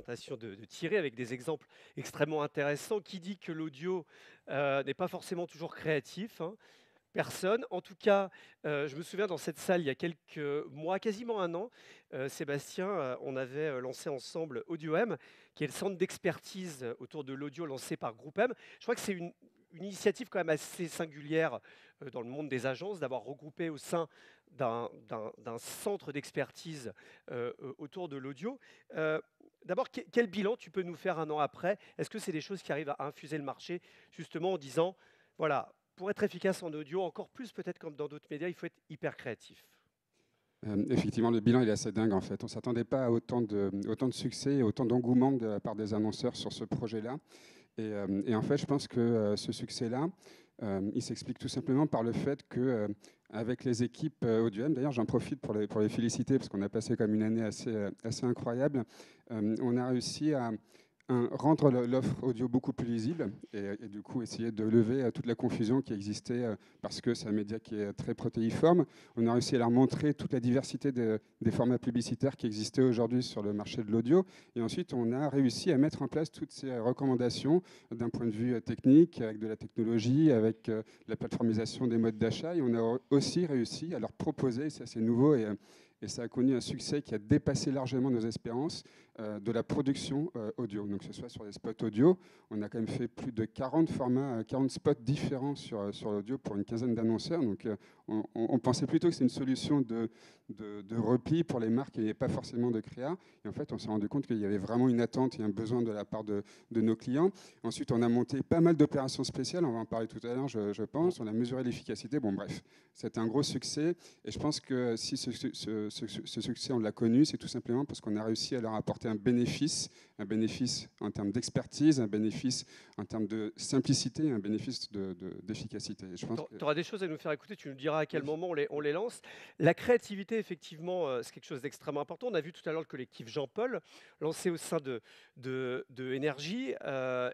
présentation de Thierry avec des exemples extrêmement intéressants. Qui dit que l'audio n'est pas forcément toujours créatif, hein? Personne. En tout cas, je me souviens dans cette salle, il y a quelques mois, quasiment un an, Sébastien, on avait lancé ensemble AudioM, qui est le centre d'expertise autour de l'audio lancé par Groupe M. Je crois que c'est une initiative quand même assez singulière dans le monde des agences, d'avoir regroupé au sein d'un centre d'expertise autour de l'audio. D'abord, quel bilan tu peux nous faire un an après? Est-ce que c'est des choses qui arrivent à infuser le marché, justement en disant, voilà, pour être efficace en audio, encore plus peut-être comme dans d'autres médias, il faut être hyper créatif. Effectivement, le bilan il est assez dingue en fait. On ne s'attendait pas à autant de succès et autant d'engouement de la part des annonceurs sur ce projet-là. Et en fait, je pense que ce succès-là, il s'explique tout simplement par le fait que avec les équipes AudioM, d'ailleurs j'en profite pour les féliciter parce qu'on a passé comme une année assez incroyable, on a réussi à rendre l'offre audio beaucoup plus lisible et du coup essayer de lever toute la confusion qui existait parce que c'est un média qui est très protéiforme. On a réussi à leur montrer toute la diversité des formats publicitaires qui existaient aujourd'hui sur le marché de l'audio. Et ensuite, on a réussi à mettre en place toutes ces recommandations d'un point de vue technique, avec de la technologie, avec la plateformisation des modes d'achat. Et on a aussi réussi à leur proposer, ça c'est nouveau et ça a connu un succès qui a dépassé largement nos espérances, de la production audio. Donc, que ce soit sur les spots audio, on a quand même fait plus de 40 formats, 40 spots différents sur l'audio pour une quinzaine d'annonceurs. Donc, on pensait plutôt que c'est une solution de repli pour les marques et il n'y avait pas forcément de créa. Et en fait, on s'est rendu compte qu'il y avait vraiment une attente et un besoin de la part de nos clients. Ensuite, on a monté pas mal d'opérations spéciales. On va en parler tout à l'heure, je pense. On a mesuré l'efficacité. Bon, bref, c'était un gros succès. Et je pense que si ce succès, on l'a connu, c'est tout simplement parce qu'on a réussi à leur apporter un bénéfice en termes d'expertise, un bénéfice en termes de simplicité, un bénéfice d'efficacité. Tu auras des choses à nous faire écouter, tu nous diras à quel moment on les lance. La créativité, effectivement, c'est quelque chose d'extrêmement important. On a vu tout à l'heure le collectif Jean-Paul, lancé au sein de Énergie,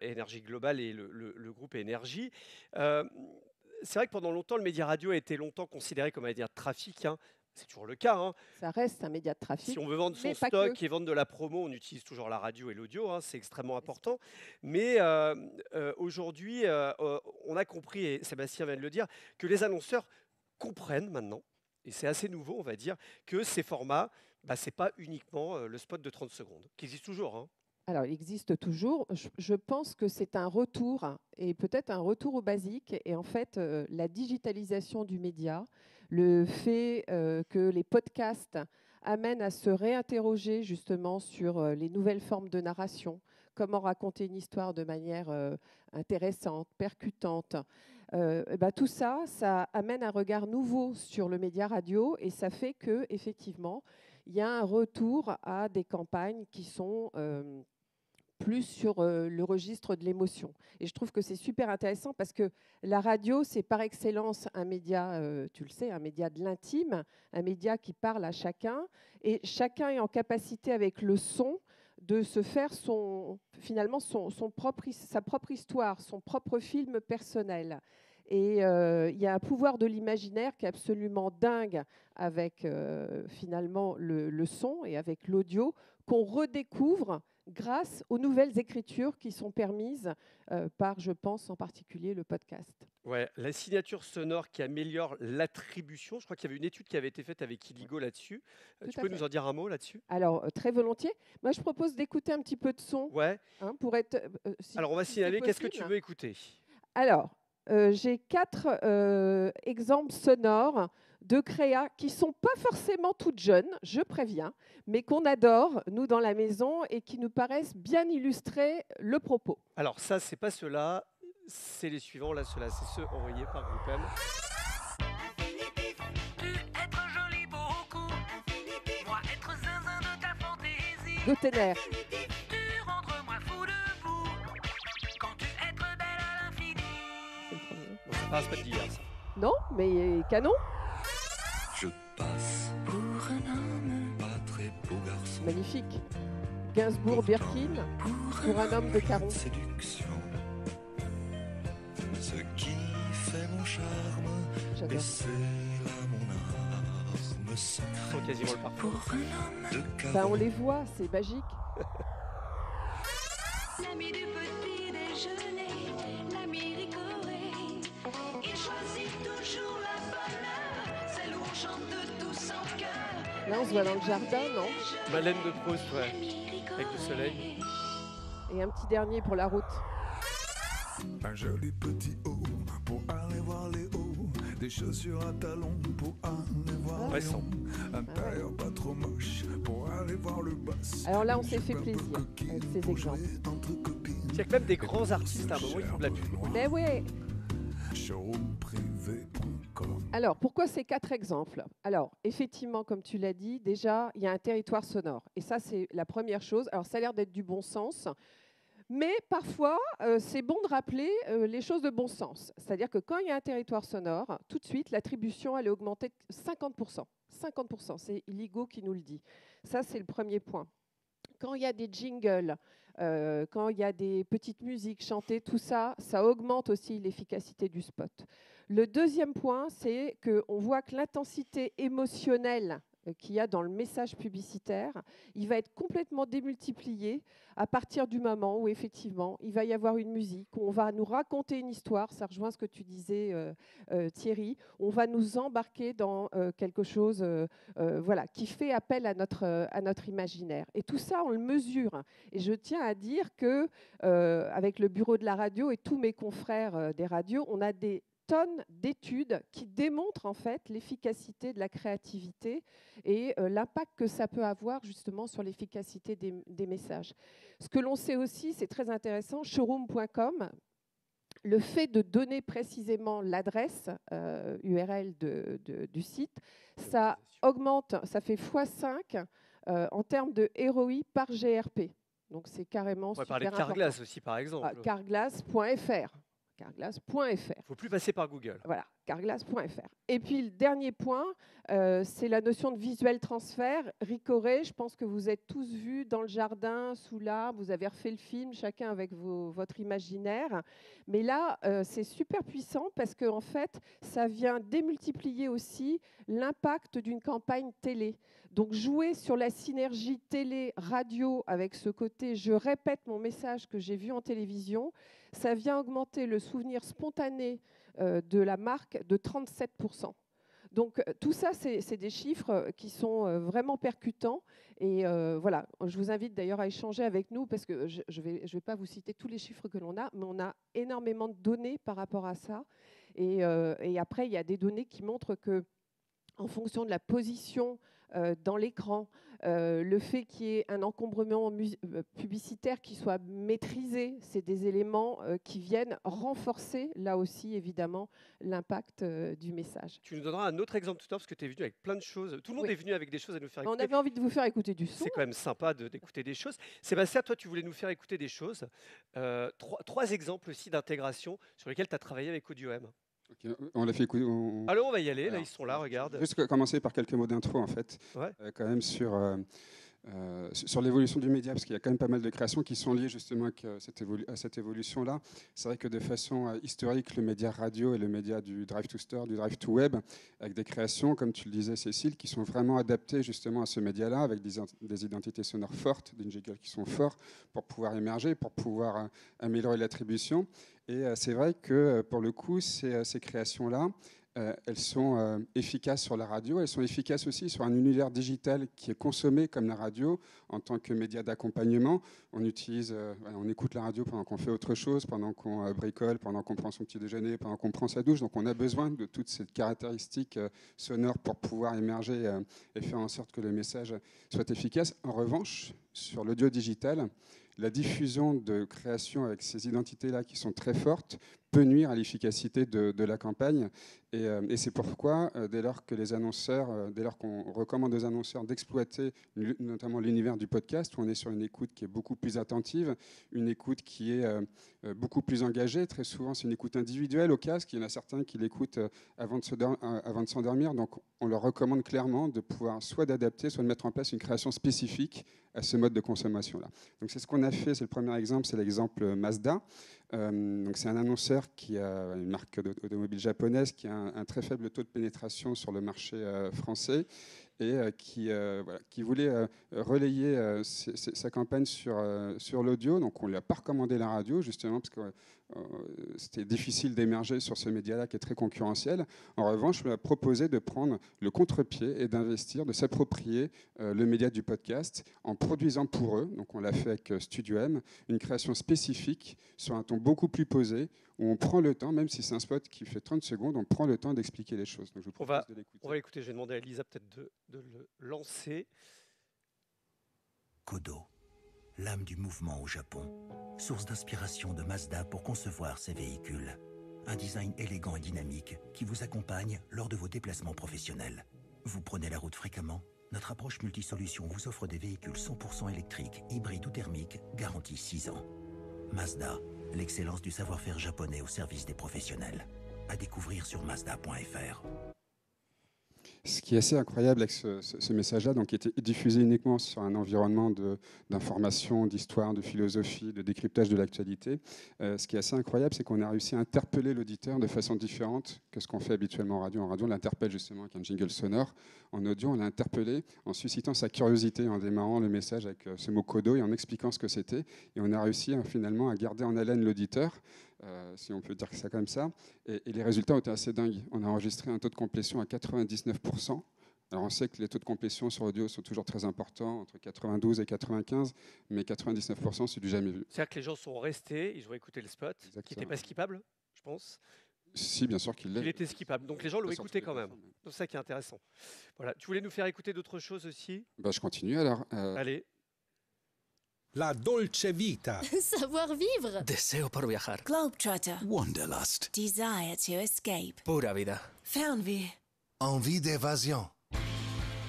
Énergie Globale et le groupe Énergie. C'est vrai que pendant longtemps, le média radio a été longtemps considéré comme un média de trafic, hein. C'est toujours le cas, hein. Ça reste un média de trafic. Si on veut vendre son stock et vendre de la promo, on utilise toujours la radio et l'audio, hein, c'est extrêmement important. Mais aujourd'hui, on a compris, et Sébastien vient de le dire, que les annonceurs comprennent maintenant, et c'est assez nouveau, on va dire, que ces formats, ce n'est pas uniquement le spot de 30 secondes, qui existe toujours, hein. Alors, il existe toujours. Je pense que c'est un retour, et peut-être un retour au basique. Et en fait, la digitalisation du média, le fait que les podcasts amènent à se réinterroger justement sur les nouvelles formes de narration, comment raconter une histoire de manière intéressante, percutante. Tout ça, ça amène un regard nouveau sur le média radio et ça fait que effectivement, il y a un retour à des campagnes qui sont plus sur le registre de l'émotion. Et je trouve que c'est super intéressant parce que la radio, c'est par excellence un média, tu le sais, un média de l'intime, un média qui parle à chacun. Et chacun est en capacité avec le son de se faire finalement sa propre histoire, son propre film personnel. Et il y a un pouvoir de l'imaginaire qui est absolument dingue avec finalement le son et avec l'audio qu'on redécouvre grâce aux nouvelles écritures qui sont permises par, je pense, en particulier le podcast. Ouais, la signature sonore qui améliore l'attribution. Je crois qu'il y avait une étude qui avait été faite avec Illigo là-dessus. Tu peux nous en dire un mot là-dessus? Alors, très volontiers. Moi, je propose d'écouter un petit peu de son. Ouais. Pour être, alors, on va signaler. Qu'est-ce que tu veux écouter? Alors, j'ai 4 exemples sonores de créa qui ne sont pas forcément toutes jeunes, je préviens, mais qu'on adore, nous, dans la maison, et qui nous paraissent bien illustrer le propos. Alors ça, c'est pas ceux-là, c'est les suivants. Là, ceux-là, c'est ceux envoyés par Groupe M. Gotener. Ça passe pas de d'hier, ça. Non, mais canon. Je passe pour un homme, pas très beau garçon. Magnifique. Gainsbourg-Birkin pour un homme de Caron. Séduction. Ce qui fait mon charme, j'adore. et c'est là mon arme secrète. Quasiment le parcours. Pour un homme de Caron. On les voit, c'est magique. L'ami du petit déjeuner, l'ami ricoré. Il choisit toujours la bonne heure, celle où on chante tous en chœur. Là, on se voit dans le jardin, non? Madeleine de Proust, ouais, avec du soleil. Et un petit dernier pour la route. Un joli petit haut pour aller voir les hauts, des chaussures à talons pour aller voir Ouais, les sans. hauts, un tailleur pas trop moche pour aller voir le boss. Alors là, on s'est fait plaisir avec ces exemples. Il y a quand même des grands artistes à un moment, ils font de la pub. Mais ouais. Showroomprivé.com. Alors, pourquoi ces 4 exemples? Alors, effectivement, comme tu l'as dit, déjà, il y a un territoire sonore. Et ça, c'est la première chose. Alors, ça a l'air d'être du bon sens. Mais parfois, c'est bon de rappeler les choses de bon sens. C'est-à-dire que quand il y a un territoire sonore, tout de suite, l'attribution, elle est augmentée de 50%. 50%, c'est Iligo qui nous le dit. Ça, c'est le premier point. Quand il y a des jingles, quand il y a des petites musiques chantées, tout ça, ça augmente aussi l'efficacité du spot. Le deuxième point, c'est qu'on voit que l'intensité émotionnelle qu'il y a dans le message publicitaire, il va être complètement démultiplié à partir du moment où, effectivement, il va y avoir une musique, où on va nous raconter une histoire, ça rejoint ce que tu disais, Thierry, on va nous embarquer dans quelque chose voilà, qui fait appel à notre imaginaire. Et tout ça, on le mesure. Et je tiens à dire que, avec le bureau de la radio et tous mes confrères des radios, on a des tonnes d'études qui démontrent en fait l'efficacité de la créativité et l'impact que ça peut avoir justement sur l'efficacité des messages. Ce que l'on sait aussi, c'est très intéressant, showroom.com, le fait de donner précisément l'adresse URL du site, ça augmente, ça fait x5 en termes de ROI par GRP. Donc c'est carrément On va super parler de Carglass aussi, par exemple. Carglass.fr. Carglass.fr. Il ne faut plus passer par Google. Voilà, carglass.fr. Et puis le dernier point, c'est la notion de visuel transfert. Ricoré, je pense que vous êtes tous vus dans le jardin, sous l'arbre, vous avez refait le film, chacun avec votre imaginaire. Mais là, c'est super puissant parce qu'en fait, ça vient démultiplier aussi l'impact d'une campagne télé. Donc jouer sur la synergie télé-radio avec ce côté « je répète mon message que j'ai vu en télévision », ça vient augmenter le souvenir spontané de la marque de 37%. Donc tout ça, c'est des chiffres qui sont vraiment percutants. Et voilà, je vous invite d'ailleurs à échanger avec nous parce que je vais pas vous citer tous les chiffres que l'on a, mais on a énormément de données par rapport à ça. Et après, il y a des données qui montrent que en fonction de la position dans l'écran, le fait qu'il y ait un encombrement publicitaire qui soit maîtrisé, c'est des éléments qui viennent renforcer, là aussi, évidemment, l'impact du message. Tu nous donneras un autre exemple tout à l'heure, parce que tu es venu avec plein de choses. Tout le monde est venu avec des choses à nous faire On écouter. avait envie de vous faire écouter du son. C'est quand même sympa d'écouter des choses. Sébastien, toi, tu voulais nous faire écouter des choses. Trois exemples aussi d'intégration sur lesquels tu as travaillé avec AudioM. Okay, on l'a fait écouter. Alors, on va y aller. Alors, là, ils sont là, regarde. Juste commencer par quelques mots d'intro, en fait. Ouais. Quand même sur l'évolution du média, parce qu'il y a quand même pas mal de créations qui sont liées justement à cette évolution-là. C'est vrai que de façon historique, le média radio et le média du drive to store, du drive to web, avec des créations, comme tu le disais Cécile, qui sont vraiment adaptées justement à ce média-là, avec des identités sonores fortes, des jingles qui sont forts, pour pouvoir émerger, pour pouvoir améliorer l'attribution. Et c'est vrai que pour le coup, ces créations-là, elles sont efficaces sur la radio, elles sont efficaces aussi sur un univers digital qui est consommé comme la radio en tant que média d'accompagnement. On écoute la radio pendant qu'on fait autre chose, pendant qu'on bricole, pendant qu'on prend son petit déjeuner, pendant qu'on prend sa douche. Donc on a besoin de toutes ces caractéristiques sonores pour pouvoir émerger et faire en sorte que le message soit efficace. En revanche, sur l'audio digital, la diffusion de créations avec ces identités-là qui sont très fortes peut nuire à l'efficacité de la campagne. Et c'est pourquoi, dès lors qu'on recommande aux annonceurs d'exploiter notamment l'univers du podcast, où on est sur une écoute qui est beaucoup plus attentive, une écoute qui est beaucoup plus engagée. Très souvent, c'est une écoute individuelle au casque. Il y en a certains qui l'écoutent avant de s'endormir. Donc, on leur recommande clairement de pouvoir soit d'adapter, soit de mettre en place une création spécifique à ce mode de consommation-là. Donc, c'est ce qu'on a fait. C'est le premier exemple, c'est l'exemple Mazda. Donc c'est un annonceur qui a une marque automobile japonaise qui a un très faible taux de pénétration sur le marché français et qui voulait relayer sa campagne sur l'audio. Donc on ne lui a pas recommandé la radio, justement, parce que c'était difficile d'émerger sur ce média-là qui est très concurrentiel. En revanche, on lui a proposé de prendre le contre-pied et d'investir, de s'approprier le média du podcast en produisant pour eux, donc on l'a fait avec Studio M, une création spécifique sur un ton beaucoup plus posé, où on prend le temps, même si c'est un spot qui fait 30 secondes, on prend le temps d'expliquer les choses. Donc je vous propose de l'écouter. On va l'écouter, je vais demander à Elisa peut-être de le lancer. Kodo, l'âme du mouvement au Japon, source d'inspiration de Mazda pour concevoir ses véhicules. Un design élégant et dynamique qui vous accompagne lors de vos déplacements professionnels. Vous prenez la route fréquemment? Notre approche multisolution vous offre des véhicules 100% électriques, hybrides ou thermiques, garantis 6 ans. Mazda, l'excellence du savoir-faire japonais au service des professionnels. À découvrir sur Mazda.fr. Ce qui est assez incroyable avec ce message-là, donc qui était diffusé uniquement sur un environnement d'information, d'histoire, de philosophie, de décryptage de l'actualité, ce qui est assez incroyable, c'est qu'on a réussi à interpeller l'auditeur de façon différente que ce qu'on fait habituellement en radio. En radio, on l'interpelle justement avec un jingle sonore. En audio, on l'a interpellé en suscitant sa curiosité, en démarrant le message avec ce mot Kodo et en expliquant ce que c'était. Et on a réussi finalement à garder en haleine l'auditeur, si on peut dire ça comme ça. Et les résultats ont été assez dingues. On a enregistré un taux de complétion à 99%. Alors on sait que les taux de complétion sur audio sont toujours très importants, entre 92 et 95, mais 99%, c'est du jamais vu. C'est-à-dire que les gens sont restés, ils ont écouté le spot, Exactement. qui n'était pas skippable, je pense. Si, bien sûr qu'il l'est. Il était skippable, donc les gens l'ont Bien sûr écouté qu'il quand l'est, même. C'est ça qui est intéressant. Voilà. Tu voulais nous faire écouter d'autres choses aussi? Je continue alors. Allez. La dolce vita. Savoir-vivre. Deseo por viajar. Globetrotter. Wanderlust. Desire to escape. Pura vida. Fernvue. Envie d'évasion.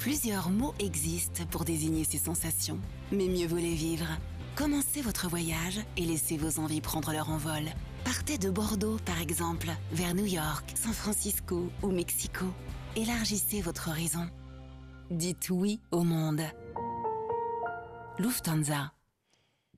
Plusieurs mots existent pour désigner ces sensations, mais mieux vaut les vivre. Commencez votre voyage et laissez vos envies prendre leur envol. Partez de Bordeaux, par exemple, vers New York, San Francisco ou Mexico. Élargissez votre horizon. Dites oui au monde. Lufthansa.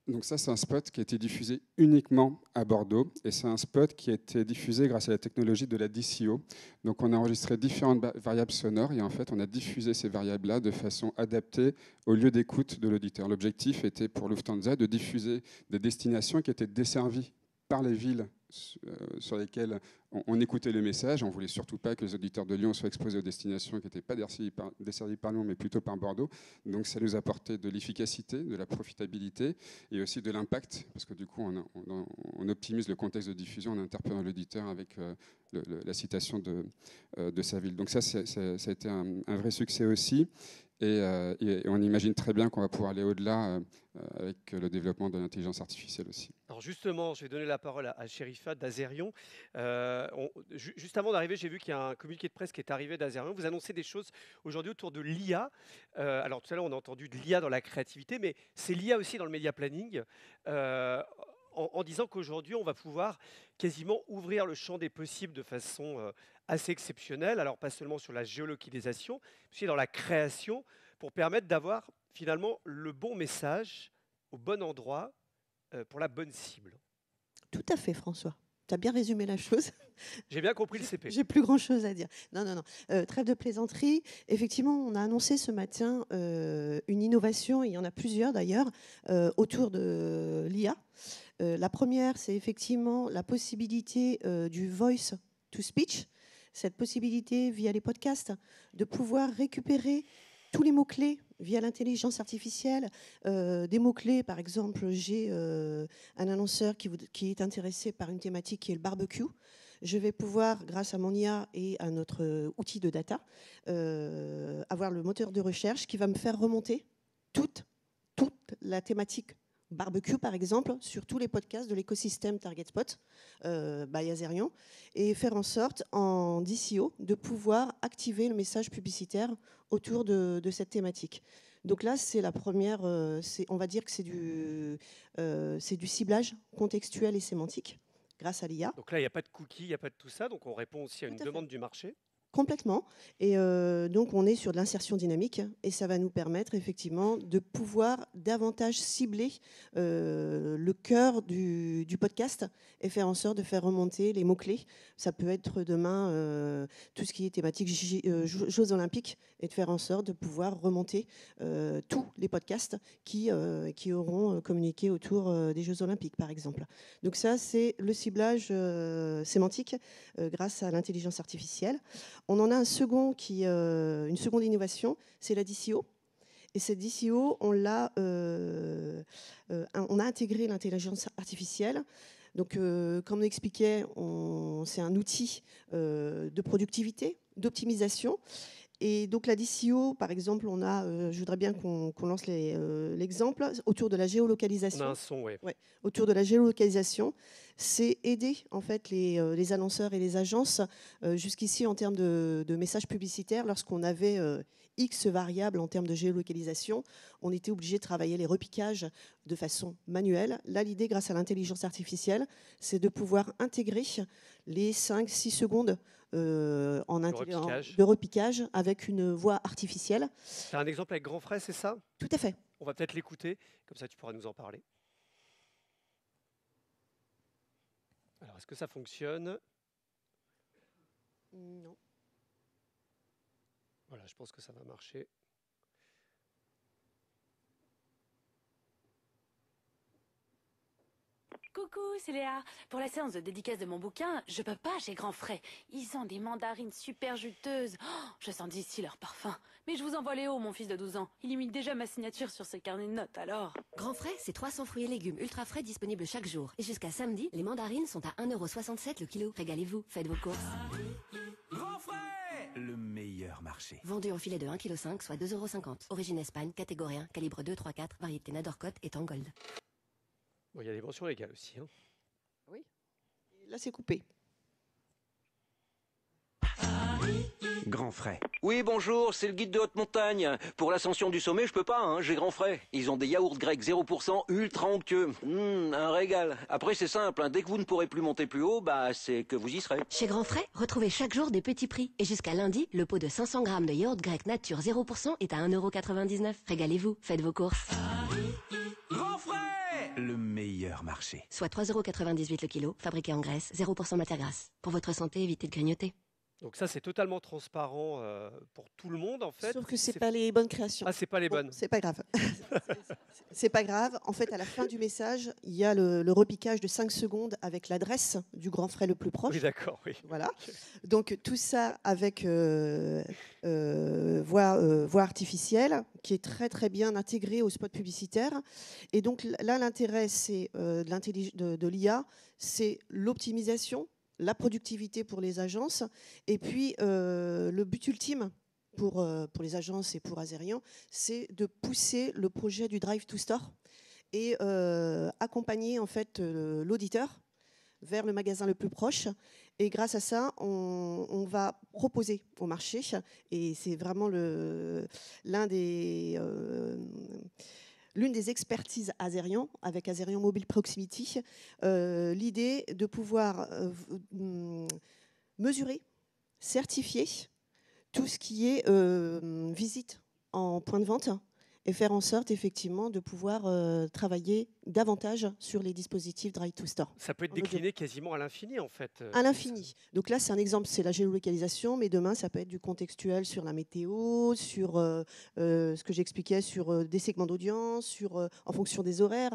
Donc ça, c'est un spot qui a été diffusé uniquement à Bordeaux. Et c'est un spot qui a été diffusé grâce à la technologie de la DCO. Donc on a enregistré différentes variables sonores et en fait, on a diffusé ces variables-là de façon adaptée au lieu d'écoute de l'auditeur. L'objectif était pour Lufthansa de diffuser des destinations qui étaient desservies par les villes sur lesquelles on écoutait le message. On ne voulait surtout pas que les auditeurs de Lyon soient exposés aux destinations qui n'étaient pas desservies par Lyon, mais plutôt par Bordeaux. Donc ça nous apportait de l'efficacité, de la profitabilité et aussi de l'impact, parce que du coup, on optimise le contexte de diffusion en interpellant l'auditeur avec la citation de sa ville. Donc ça a été un vrai succès aussi. Et on imagine très bien qu'on va pouvoir aller au-delà avec le développement de l'intelligence artificielle aussi. Alors justement, je vais donner la parole à Sherifa d'Azerion. Juste avant d'arriver, j'ai vu qu'il y a un communiqué de presse qui est arrivé d'Azerion. Vous annoncez des choses aujourd'hui autour de l'IA. Alors tout à l'heure, on a entendu de l'IA dans la créativité, mais c'est l'IA aussi dans le média planning. En disant qu'aujourd'hui, on va pouvoir quasiment ouvrir le champ des possibles de façon assez exceptionnelle, alors pas seulement sur la géolocalisation, mais aussi dans la création, pour permettre d'avoir finalement le bon message au bon endroit pour la bonne cible. Tout à fait, François. Tu as bien résumé la chose. J'ai bien compris le CP. J'ai plus grand-chose à dire. Non. Trêve de plaisanterie. Effectivement, on a annoncé ce matin une innovation, il y en a plusieurs d'ailleurs, autour de l'IA. La première, c'est effectivement la possibilité du voice to speech, cette possibilité via les podcasts de pouvoir récupérer tous les mots-clés via l'intelligence artificielle. Des mots-clés, par exemple, j'ai un annonceur qui est intéressé par une thématique qui est le barbecue. Je vais pouvoir, grâce à mon IA et à notre outil de data, avoir le moteur de recherche qui va me faire remonter toute la thématique barbecue, par exemple, sur tous les podcasts de l'écosystème Target Spot by Azerion, et faire en sorte, en DCO, de pouvoir activer le message publicitaire autour de cette thématique. Donc là, c'est la première, on va dire que c'est du ciblage contextuel et sémantique, grâce à l'IA. Donc là, il n'y a pas de cookies, il n'y a pas de tout ça, donc on répond aussi à une demande du marché. Complètement. Et donc, on est sur de l'insertion dynamique et ça va nous permettre effectivement de pouvoir davantage cibler le cœur du podcast et faire en sorte de faire remonter les mots-clés. Ça peut être demain tout ce qui est thématique Jeux olympiques et de faire en sorte de pouvoir remonter tous les podcasts qui auront communiqué autour des Jeux olympiques, par exemple. Donc ça, c'est le ciblage sémantique grâce à l'intelligence artificielle. On en a une seconde innovation, c'est la DCO. Et cette DCO, on a intégré l'intelligence artificielle. Donc, comme on expliquait, c'est un outil de productivité, d'optimisation. Et donc la DCO, par exemple, je voudrais bien qu'on lance l'exemple autour de la géolocalisation. On a un son, oui. Ouais, autour de la géolocalisation, c'est aider en fait les annonceurs et les agences jusqu'ici en termes de messages publicitaires. Lorsqu'on avait X variables en termes de géolocalisation, on était obligé de travailler les repiquages de façon manuelle. Là, l'idée, grâce à l'intelligence artificielle, c'est de pouvoir intégrer les 5-6 secondes de repiquage avec une voix artificielle. Tu as un exemple avec Grand Frais, c'est ça? Tout à fait. On va peut-être l'écouter, comme ça tu pourras nous en parler. Alors, est-ce que ça fonctionne? Non. Voilà, je pense que ça va marcher. Coucou, c'est Léa. Pour la séance de dédicace de mon bouquin, je peux pas chez Grand Frais. Ils ont des mandarines super juteuses. Oh, je sens d'ici leur parfum. Mais je vous envoie Léo, mon fils de 12 ans. Il imite déjà ma signature sur ses carnets de notes, alors. Grand Frais, c'est 300 fruits et légumes ultra frais disponibles chaque jour. Et jusqu'à samedi, les mandarines sont à 1,67 € le kilo. Régalez-vous, faites vos courses. Grand Frais, le meilleur marché. Vendu en filet de 1,5 kg, soit 2,50 €. Origine Espagne, catégorie 1, calibre 2, 3, 4, variété Nadorcote et Tangold. Bon, il y a des mentions légales aussi. Hein. Oui. Là, c'est coupé. Grand Frais. Oui, bonjour, c'est le guide de haute montagne. Pour l'ascension du sommet, je peux pas, hein, j'ai Grand Frais. Ils ont des yaourts grecs 0%, ultra onctueux. Un régal. Après, c'est simple, hein, dès que vous ne pourrez plus monter plus haut, bah, c'est que vous y serez. Chez Grand Frais, retrouvez chaque jour des petits prix. Et jusqu'à lundi, le pot de 500 grammes de yaourt grec nature 0% est à 1,99 €. Régalez-vous, faites vos courses. Grand Frais, le meilleur marché. Soit 3,98 € le kilo, fabriqué en Grèce, 0% matière grasse. Pour votre santé, évitez de grignoter. Donc ça, c'est totalement transparent pour tout le monde, en fait. Sauf que c'est pas les bonnes créations. Ah, c'est pas les bonnes. C'est pas grave. C'est pas grave. En fait, à la fin du message, il y a le repiquage de 5 secondes avec l'adresse du Grand Frais le plus proche. Oui, d'accord, oui. Voilà. Donc tout ça avec voix artificielle, qui est très très bien intégrée au spot publicitaire. Et donc là, l'intérêt, c'est de l'IA, c'est l'optimisation, la productivité pour les agences, et puis le but ultime pour les agences et pour Azerion, c'est de pousser le projet du Drive to Store et accompagner en fait l'auditeur vers le magasin le plus proche. Et grâce à ça, on va proposer au marché, et c'est vraiment l'une des expertises Azerion, avec Azerion Mobile Proximity, l'idée de pouvoir mesurer, certifier tout ce qui est visite en point de vente et faire en sorte effectivement de pouvoir travailler davantage sur les dispositifs Drive to Store. Ça peut être décliné quasiment à l'infini en fait. À l'infini. Donc là, c'est un exemple, c'est la géolocalisation, mais demain, ça peut être du contextuel sur la météo, sur ce que j'expliquais, sur des segments d'audience, en fonction des horaires,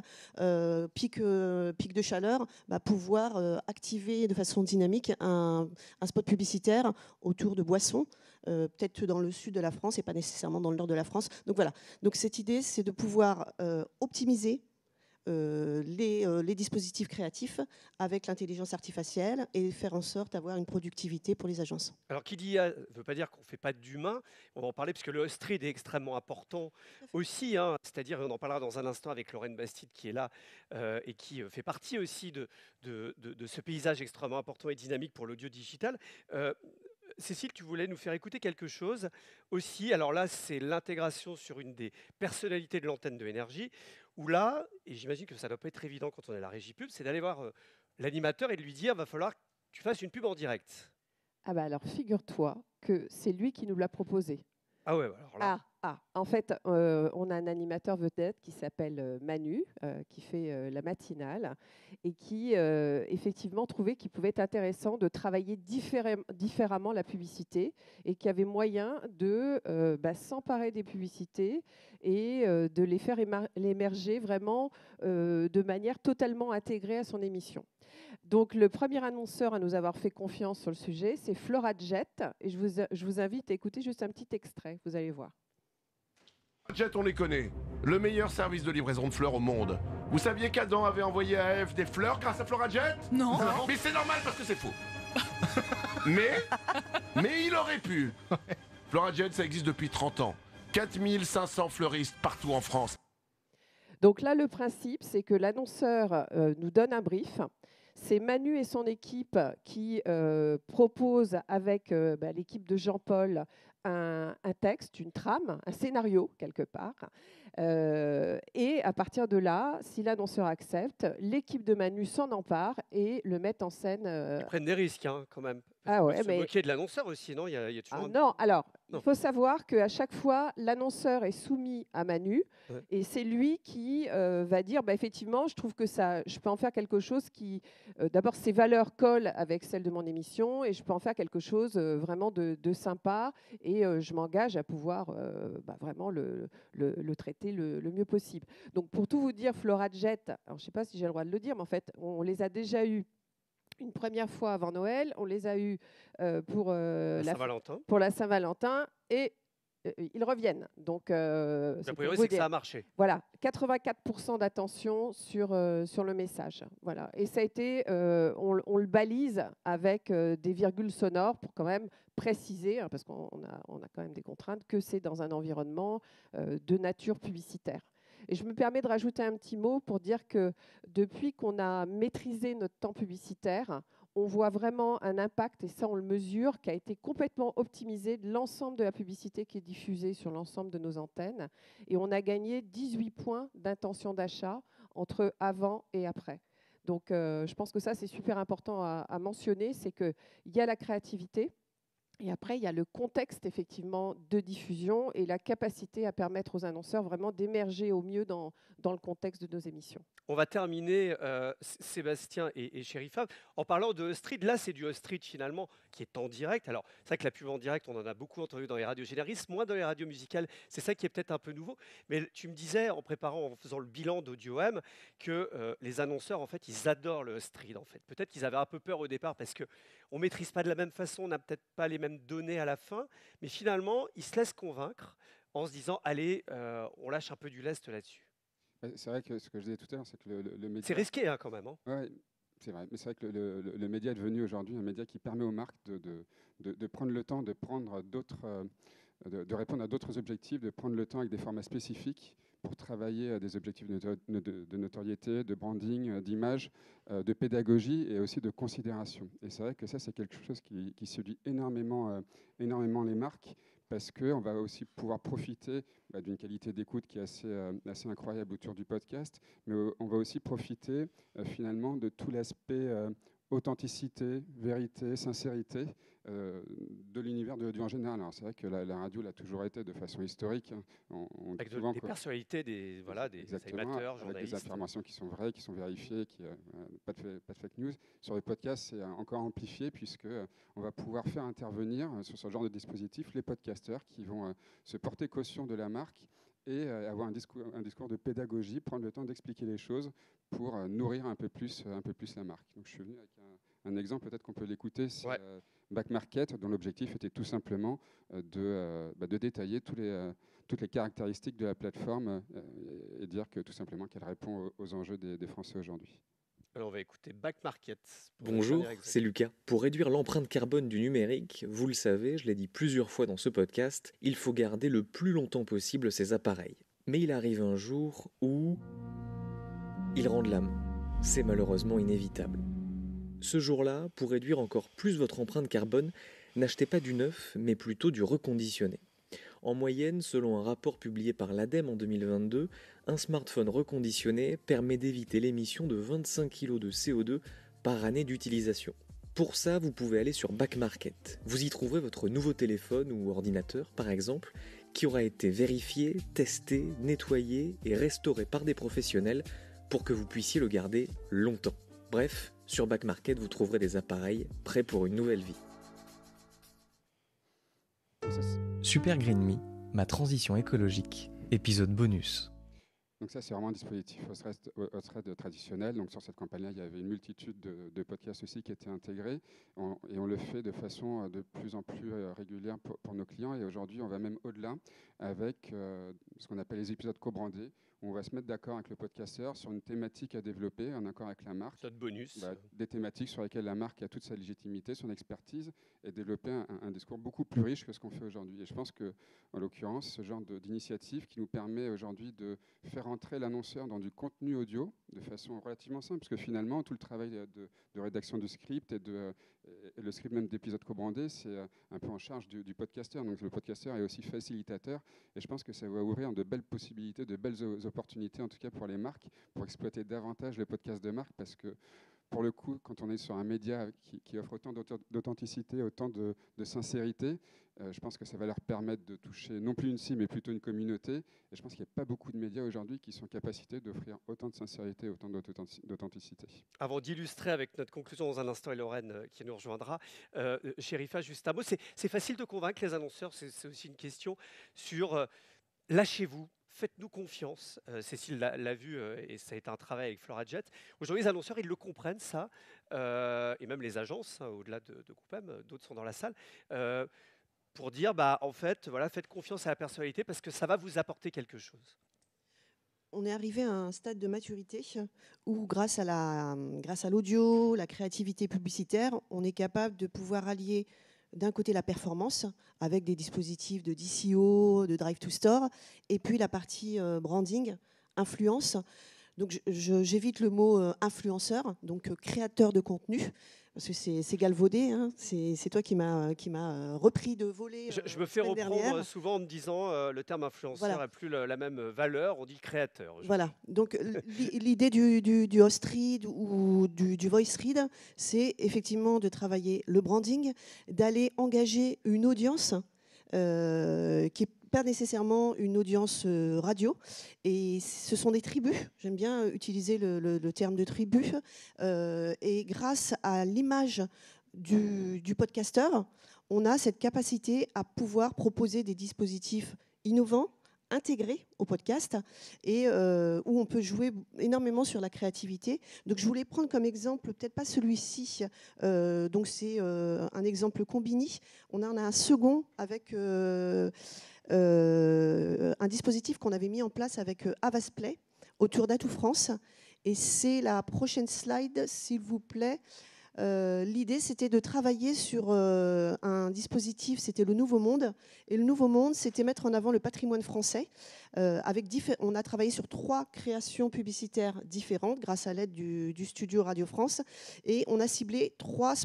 pic de chaleur, pouvoir activer de façon dynamique un spot publicitaire autour de boissons, peut-être dans le sud de la France et pas nécessairement dans le nord de la France. Donc voilà. Donc cette idée, c'est de pouvoir optimiser les dispositifs créatifs avec l'intelligence artificielle et faire en sorte d'avoir une productivité pour les agences. Alors, qui dit IA ne veut pas dire qu'on ne fait pas d'humain. On va en parler parce que le host-read est extrêmement important aussi. Hein, c'est-à-dire, on en parlera dans un instant avec Lorraine Bastide qui est là et qui fait partie aussi de ce paysage extrêmement important et dynamique pour l'audio digital. Cécile, tu voulais nous faire écouter quelque chose aussi. Alors là, c'est l'intégration sur une des personnalités de l'antenne de Énergie, où là, et j'imagine que ça ne doit pas être évident quand on est à la régie pub, c'est d'aller voir l'animateur et de lui dire, va falloir que tu fasses une pub en direct. Ah bah alors, figure-toi que c'est lui qui nous l'a proposé. Ah ouais, alors là. En fait, on a un animateur vedette qui s'appelle Manu, qui fait la matinale et qui, effectivement, trouvait qu'il pouvait être intéressant de travailler différemment la publicité et qu'il y avait moyen de s'emparer des publicités et de les faire émerger vraiment de manière totalement intégrée à son émission. Donc, le premier annonceur à nous avoir fait confiance sur le sujet, c'est FloraJet. Et je vous invite à écouter juste un petit extrait. Vous allez voir. Jet, on les connaît. Le meilleur service de livraison de fleurs au monde. Vous saviez qu'Adam avait envoyé à Ève des fleurs grâce à FloraJet? Non. Mais c'est normal parce que c'est faux. mais il aurait pu. FloraJet, ça existe depuis 30 ans. 4500 fleuristes partout en France. Donc là, le principe, c'est que l'annonceur nous donne un brief. C'est Manu et son équipe qui proposent avec l'équipe de Jean-Paul un texte, une trame, un scénario quelque part. Et à partir de là, si l'annonceur accepte, l'équipe de Manu s'en empare et le met en scène. Ils prennent des risques quand même. Ah ouais, se moquer de l'annonceur aussi, non? Il y a toujours non, alors, il faut savoir qu'à chaque fois, l'annonceur est soumis à Manu et c'est lui qui va dire, effectivement, je trouve que je peux en faire quelque chose qui, d'abord, ses valeurs collent avec celles de mon émission et je peux en faire quelque chose vraiment de sympa et je m'engage à pouvoir vraiment le traiter le mieux possible. Donc, pour tout vous dire, FloraJet, alors, je ne sais pas si j'ai le droit de le dire, mais en fait, on les a déjà eus une première fois avant Noël, on les a eus pour la Saint-Valentin et ils reviennent. Donc, a priori, c'est que ça a marché. Voilà, 84% d'attention sur le message. Voilà. Et ça a été, on le balise avec des virgules sonores pour quand même préciser, parce qu'on a quand même des contraintes, que c'est dans un environnement de nature publicitaire. Et je me permets de rajouter un petit mot pour dire que depuis qu'on a maîtrisé notre temps publicitaire, on voit vraiment un impact, et ça on le mesure, qui a été complètement optimisé de l'ensemble de la publicité qui est diffusée sur l'ensemble de nos antennes. Et on a gagné 18 points d'intention d'achat entre avant et après. Donc je pense que ça c'est super important à mentionner, c'est qu'il y a la créativité, et après, il y a le contexte, effectivement, de diffusion et la capacité à permettre aux annonceurs vraiment d'émerger au mieux dans le contexte de nos émissions. On va terminer, Sébastien et Chérifa, en parlant de street. Là, c'est du street, finalement, qui est en direct. Alors, c'est vrai que la pub en direct, on en a beaucoup entendu dans les radios généralistes, moins dans les radios musicales. C'est ça qui est peut-être un peu nouveau. Mais tu me disais, en faisant le bilan d'AudioM, que les annonceurs, en fait, ils adorent le street, en fait. Peut-être qu'ils avaient un peu peur au départ parce qu'on ne maîtrise pas de la même façon, on n'a peut-être pas les mêmes données à la fin. Mais finalement, ils se laissent convaincre en se disant, allez, on lâche un peu du lest là-dessus. C'est vrai que ce que je disais tout à l'heure, c'est que le média... C'est risqué quand même. Oui, c'est vrai. Mais c'est vrai que le média est devenu aujourd'hui un média qui permet aux marques de prendre le temps de prendre de répondre à d'autres objectifs, de prendre le temps avec des formats spécifiques pour travailler à des objectifs de notoriété, de branding, d'image, de pédagogie et aussi de considération. Et c'est vrai que ça, c'est quelque chose qui séduit énormément les marques, parce qu'on va aussi pouvoir profiter d'une qualité d'écoute qui est assez incroyable autour du podcast, mais on va aussi profiter finalement de tout l'aspect authenticité, vérité, sincérité de l'univers de l'audio en général. Alors c'est vrai que la radio l'a toujours été de façon historique. Avec des personnalités, des animateurs, journalistes. Avec des informations qui sont vraies, qui sont vérifiées, pas de fake news. Sur le podcast, c'est encore amplifié puisqu'on va pouvoir faire intervenir sur ce genre de dispositif les podcasteurs qui vont se porter caution de la marque et avoir un discours de pédagogie, prendre le temps d'expliquer les choses pour nourrir un peu plus la marque. Donc je suis venu avec un exemple, peut-être qu'on peut l'écouter, c'est Back Market, dont l'objectif était tout simplement de détailler toutes les caractéristiques de la plateforme et dire que tout simplement qu'elle répond aux enjeux des Français aujourd'hui. Alors on va écouter Back Market. Bonjour, c'est Lucas. Pour réduire l'empreinte carbone du numérique, vous le savez, je l'ai dit plusieurs fois dans ce podcast, il faut garder le plus longtemps possible ces appareils. Mais il arrive un jour où ils rendent l'âme. C'est malheureusement inévitable. Ce jour-là, pour réduire encore plus votre empreinte carbone, n'achetez pas du neuf, mais plutôt du reconditionné. En moyenne, selon un rapport publié par l'ADEME en 2022, un smartphone reconditionné permet d'éviter l'émission de 25 kg de CO2 par année d'utilisation. Pour ça, vous pouvez aller sur Back Market. Vous y trouverez votre nouveau téléphone ou ordinateur, par exemple, qui aura été vérifié, testé, nettoyé et restauré par des professionnels pour que vous puissiez le garder longtemps. Bref, sur Back Market, vous trouverez des appareils prêts pour une nouvelle vie. Super Green Me, ma transition écologique, épisode bonus. Donc ça, c'est vraiment un dispositif Othread traditionnel. Donc sur cette campagne-là, il y avait une multitude de podcasts aussi qui étaient intégrés. Et on le fait de façon de plus en plus régulière pour nos clients. Et aujourd'hui, on va même au-delà avec ce qu'on appelle les épisodes co-brandés, où on va se mettre d'accord avec le podcasteur sur une thématique à développer, en accord avec la marque. Notre bonus. Des thématiques sur lesquelles la marque a toute sa légitimité, son expertise, et développer un discours beaucoup plus riche que ce qu'on fait aujourd'hui. Et je pense que, en l'occurrence, ce genre d'initiative qui nous permet aujourd'hui de faire entrer l'annonceur dans du contenu audio de façon relativement simple, parce que finalement, tout le travail de rédaction du script et le script même d'épisodes co-brandés, c'est un peu en charge du podcasteur. Donc le podcasteur est aussi facilitateur, et je pense que ça va ouvrir de belles possibilités, de belles opportunités, en tout cas pour les marques, pour exploiter davantage les podcasts de marque, parce que pour le coup, quand on est sur un média qui offre autant d'authenticité, autant de sincérité, je pense que ça va leur permettre de toucher non plus une cible, mais plutôt une communauté. Et je pense qu'il n'y a pas beaucoup de médias aujourd'hui qui sont en capacité d'offrir autant de sincérité, autant d'authenticité. Avant d'illustrer avec notre conclusion dans un instant, et Lorraine qui nous rejoindra, Chérifa, juste un mot. C'est facile de convaincre les annonceurs, c'est aussi une question sur lâchez-vous. Faites-nous confiance. Cécile l'a vu et ça a été un travail avec Florajet. Aujourd'hui, les annonceurs, ils le comprennent, ça. Et même les agences, au-delà de Groupem, d'autres sont dans la salle, pour dire, en fait, voilà, faites confiance à la personnalité parce que ça va vous apporter quelque chose. On est arrivé à un stade de maturité où, grâce à l'audio, la créativité publicitaire, on est capable de pouvoir allier d'un côté la performance avec des dispositifs de DCO, de Drive to Store, et puis la partie branding, influence. Donc j'évite le mot influenceur, donc créateur de contenu, parce que c'est galvaudé. Hein. C'est toi qui m'as repris de voler. Je me fais reprendre souvent en me disant le terme influenceur n'a plus la même valeur, on dit créateur. Voilà, donc l'idée du host read ou du voice read, c'est effectivement de travailler le branding, d'aller engager une audience qui n'est pas nécessairement une audience radio. Et ce sont des tribus, j'aime bien utiliser le terme de tribu. Et grâce à l'image du podcasteur, on a cette capacité à pouvoir proposer des dispositifs innovants, intégrés au podcast, et où on peut jouer énormément sur la créativité. Donc je voulais prendre comme exemple, peut-être pas celui-ci, donc c'est un exemple Combini. On en a un second avec un dispositif qu'on avait mis en place avec Avasplay autour d'Atout France. Et c'est la prochaine slide, s'il vous plaît. L'idée, c'était de travailler sur un dispositif, c'était le Nouveau Monde. Et le Nouveau Monde, c'était mettre en avant le patrimoine français. On a travaillé sur 3 créations publicitaires différentes grâce à l'aide du studio Radio France. Et on a ciblé 3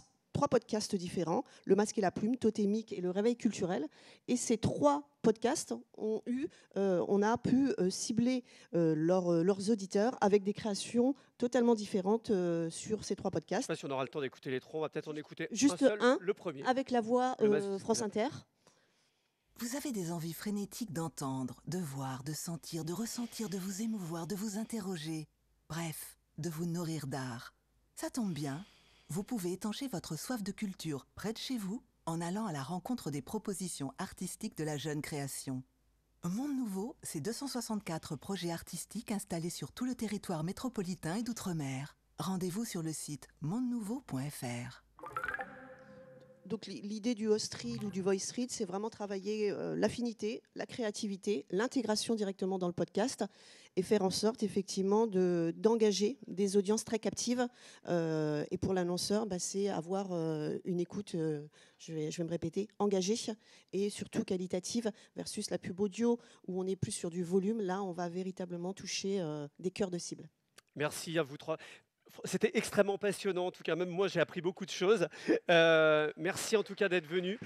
podcasts différents, Le Masque et la Plume, Totémique et Le Réveil culturel. Et ces 3 podcasts on a pu cibler leurs auditeurs avec des créations totalement différentes sur ces 3 podcasts. Je ne sais pas si on aura le temps d'écouter les 3, on va peut-être en écouter juste un seul, un, le premier. Avec la voix France Inter. Vous avez des envies frénétiques d'entendre, de voir, de sentir, de ressentir, de vous émouvoir, de vous interroger. Bref, de vous nourrir d'art. Ça tombe bien. Vous pouvez étancher votre soif de culture près de chez vous en allant à la rencontre des propositions artistiques de la jeune création. Monde Nouveau, c'est 264 projets artistiques installés sur tout le territoire métropolitain et d'outre-mer. Rendez-vous sur le site mondenouveau.fr. Donc l'idée du host read ou du voice read, c'est vraiment travailler l'affinité, la créativité, l'intégration directement dans le podcast et faire en sorte effectivement d'engager des audiences très captives. Et pour l'annonceur, c'est avoir une écoute, je vais me répéter, engagée et surtout qualitative versus la pub audio où on est plus sur du volume. Là, on va véritablement toucher des cœurs de cible. Merci à vous 3. C'était extrêmement passionnant, en tout cas, même moi j'ai appris beaucoup de choses. Merci en tout cas d'être venu.